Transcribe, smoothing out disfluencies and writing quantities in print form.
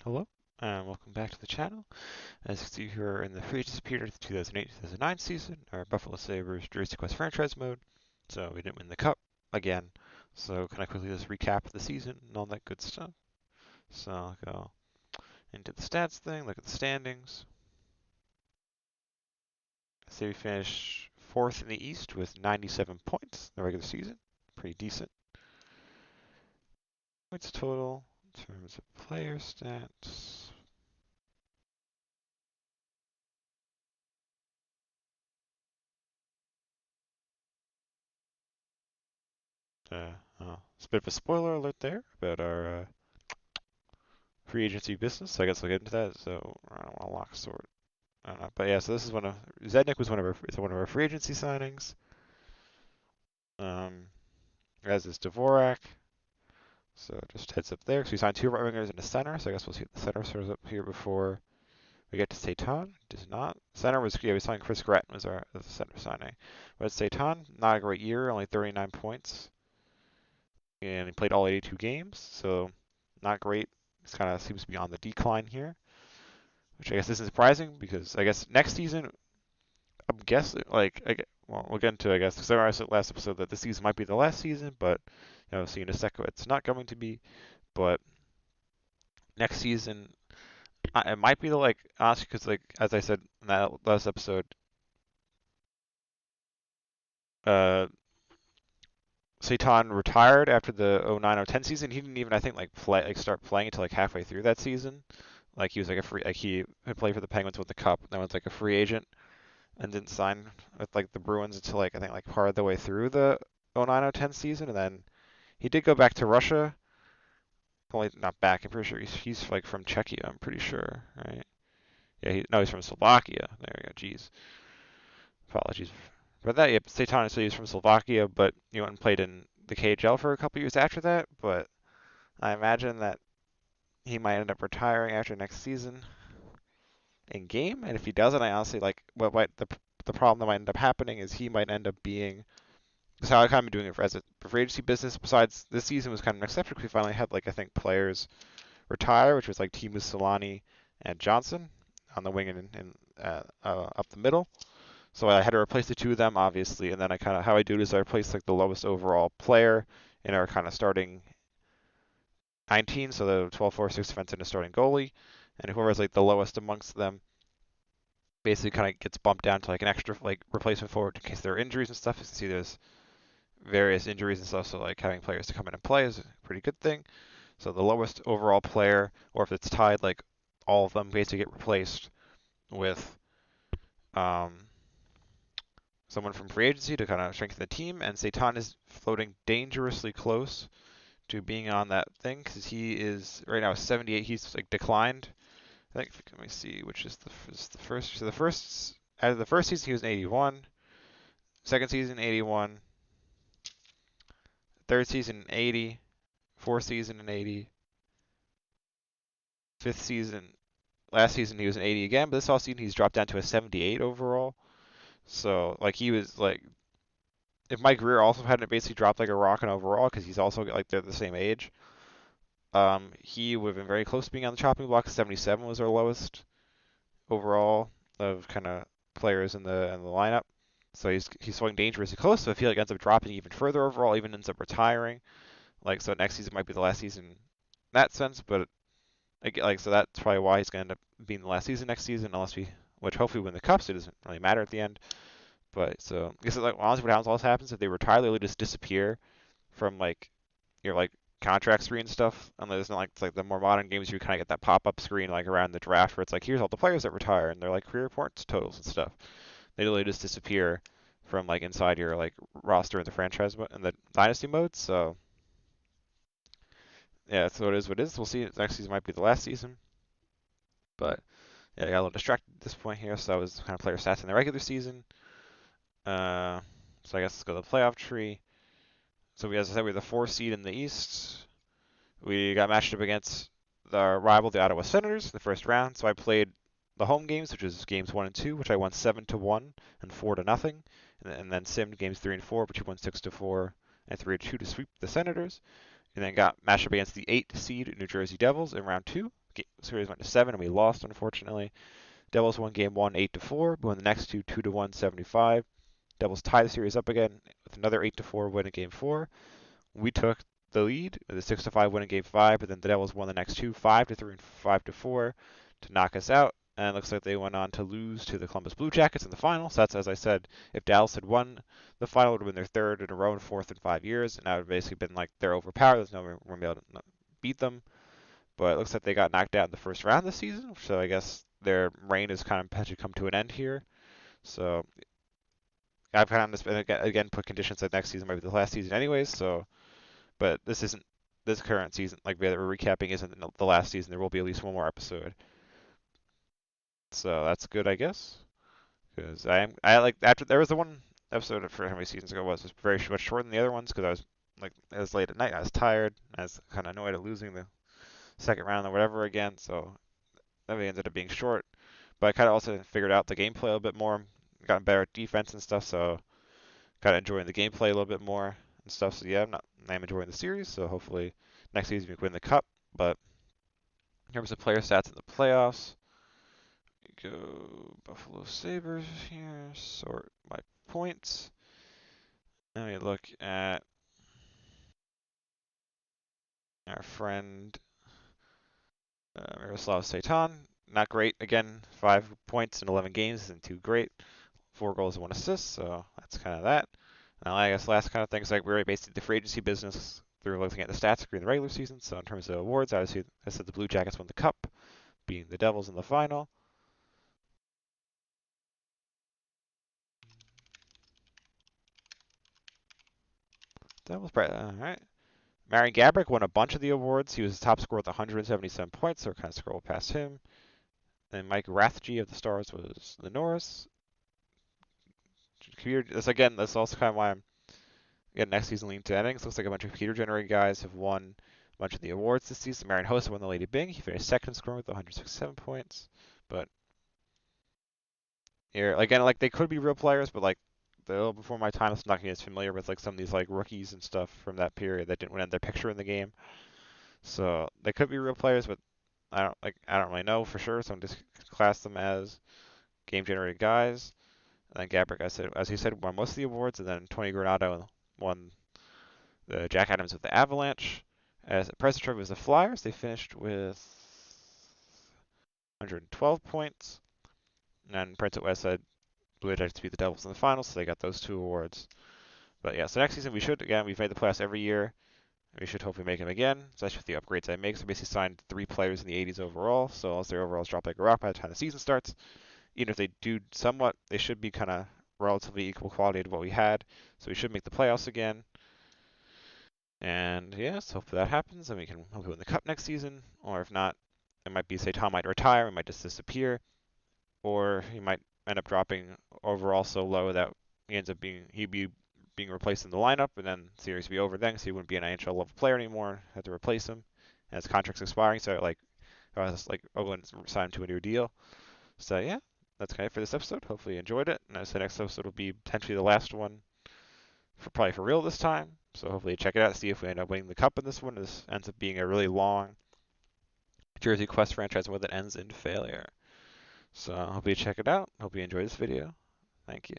Hello, and welcome back to the channel. As you can see here in the free agency period of the 2008-2009 season, our Buffalo Sabres Jersey Quest franchise mode. So we didn't win the cup again. So can I quickly just recap the season and all that good stuff? So I'll go into the stats thing, look at the standings. Say we finished fourth in the East with 97 points in the regular season. Pretty decent. Points total in terms of player stats. It's a bit of a spoiler alert there about our free agency business. So I guess I'll get into that. So I don't want to lock sort. I don't know. But yeah, so this is Zednik was one of our free agency signings. Um, as is Dvorak. So just heads up there. So we signed two right wingers and a center. So I guess we'll see if the center shows up here before we get to Satan. Does not. Center was we signed Chris Gratton was our center signing. But Satan, not a great year, only 39 points, and he played all 82 games. So not great. He's kind of seems to be on the decline here, which I guess isn't surprising because I guess next season I'm guessing, well, we'll get into, I guess, because I said last episode that this season might be the last season, but, seeing a second, it's not going to be. But next season, it might be honestly, because, as I said in that last episode, uh, Satan retired after the 09-010 season. He didn't even, I think, start playing until, halfway through that season. He was, he had played for the Penguins with the Cup, and then was, a free agent, and didn't sign with the Bruins until I think part of the way through the 09-010 season, and then he did go back to Russia. Only not back. I'm pretty sure he's from Czechia. I'm pretty sure, right? Yeah, no, he's from Slovakia. There we go. Jeez, apologies. But that, yeah, Satan, so he's from Slovakia, but went and played in the KHL for a couple years after that. But I imagine that he might end up retiring after next season in game. And if he doesn't, I honestly what might the problem that might end up happening is he might end up being. That's how I kind of been doing it as a free agency business. Besides, this season was kind of an exception because we finally had I think players retire, which was Teemu Solani and Johnson on the wing and up the middle. So I had to replace the two of them, obviously, and then how I do it is I replace the lowest overall player in our kind of starting 19, so the 12-4-6 defense and a starting goalie, and whoever's the lowest amongst them basically kind of gets bumped down to an extra replacement forward in case there are injuries and stuff. You can see there's various injuries and stuff, so having players to come in and play is a pretty good thing. So the lowest overall player, or if it's tied, all of them basically get replaced with um, someone from free agency to kind of strengthen the team. And Satan is floating dangerously close to being on that thing because he is right now 78. He's declined. I think let me see which is the first. So the first out of the first season he was an 81. Second season 81. Third season 80. Fourth season an 80. Fifth season last season he was an 80 again, but this off season he's dropped down to a 78 overall. So he was if Mike Greer also hadn't basically dropped a rock in overall because he's also they're the same age, he would have been very close to being on the chopping block. 77 was our lowest overall of kind of players in the lineup. So he's swinging dangerously close. So I feel ends up dropping even further overall, even ends up retiring. So next season might be the last season in that sense, but so that's probably why he's gonna end up being the last season next season, unless which hopefully win the cup, so it doesn't really matter at the end. But so I guess honestly, what always happens if they retire, they just disappear from your contract screen stuff. And there's not the more modern games, you kind of get that pop up screen around the draft where it's here's all the players that retire and they're career points totals and stuff. They literally just disappear from inside your roster in the franchise in the dynasty mode. So yeah, so it is what it is. We'll see. Next season might be the last season, but yeah, I got a little distracted at this point here. So that was kind of player stats in the regular season. So I guess let's go to the playoff tree. So as I said, we're the 4th seed in the East. We got matched up against our rival, the Ottawa Senators, in the first round. So I played the home games, which is games 1 and 2, which I won 7-1 and 4-0, and then simmed games 3 and 4, which we won 6-4 and 3-2 to sweep the Senators. And then got matched up against the 8th seed New Jersey Devils in round 2. series went to 7, and we lost, unfortunately. Devils won game 1 8-4, won the next two 2-1, 75. Devils tie the series up again with another 8-4 win in game 4. We took the lead with a 6-5 win in game 5, but then the Devils won the next two 5-3 and 5-4 to knock us out. And it looks like they went on to lose to the Columbus Blue Jackets in the final. So that's, as I said, if Dallas had won the final, it would have been their third in a row and fourth in 5 years. And that would have basically been like they're overpowered. There's no one able to beat them. But it looks like they got knocked out in the first round this season. So I guess their reign has kind of potentially come to an end here. So I've kind of again put conditions that next season might be the last season anyways. So, but this current season, like we're recapping, isn't the last season. There will be at least one more episode. So that's good, I guess. Because I like after there was the one episode for how many seasons ago it was very much shorter than the other ones because I was like it was late at night. I was tired. I was kind of annoyed at losing the second round or whatever again. So that ended up being short. But I kind of also figured out the gameplay a little bit more. Gotten better at defense and stuff. So kind of enjoying the gameplay a little bit more and stuff. So yeah, I'm enjoying the series. So hopefully next season we can win the cup. But in terms of player stats in the playoffs, we go Buffalo Sabres here. Sort by points. Let me look at our friend Miroslav Satan. Not great. Again, 5 points in 11 games isn't too great. 4 goals and 1 assist, so that's kind of that. Now, I guess last kind of things like we're basically the free agency business through looking at the stats during the regular season. So in terms of awards, obviously, I said the Blue Jackets won the cup, beating the Devils in the final. Devils, all right. Marian Gaborik won a bunch of the awards. He was the top scorer with 177 points, so we're kind of scroll past him. And Mike Rathje of the Stars was the Norris. That's also kind of why I'm next season leading to endings. Looks like a bunch of computer-generated guys have won a bunch of the awards this season. Marian Hossa won the Lady Byng. He finished second scoring with 167 points. But here, again, like they could be real players, but like before my time, I'm not getting as familiar with like some of these like rookies and stuff from that period that didn't win their picture in the game. So they could be real players, but I don't really know for sure. So I'm just class them as game-generated guys. And then Gabrick, as he said, won most of the awards, and then Tony Granato won the Jack Adams with the Avalanche. As Price Trophy was the Flyers, they finished with 112 points. And then Prince at West said Blue Jackets beat the Devils in the finals, so they got those 2 awards. But yeah, so next season we've made the playoffs every year. We should hopefully make them again, especially with the upgrades I make. So basically signed 3 players in the 80s overall, so unless their overalls drop like a rock by the time the season starts, even if they do somewhat, they should be kind of relatively equal quality to what we had. So we should make the playoffs again. And yes, hopefully that happens, and we can hopefully win the cup next season. Or if not, it might be say Tom might retire, he might just disappear, or he might end up dropping overall so low that he'd be being replaced in the lineup, and then the series would be over then, so he wouldn't be an NHL level player anymore. Have to replace him, and his contract's expiring, so I was like, oh, and sign him to a new deal. So yeah, that's kind of it for this episode. Hopefully you enjoyed it, and as the next episode will be potentially the last one probably for real this time. So hopefully check it out, see if we end up winning the cup in this one. This ends up being a really long Jersey Quest franchise one that ends in failure. So I hope you check it out. Hope you enjoy this video. Thank you.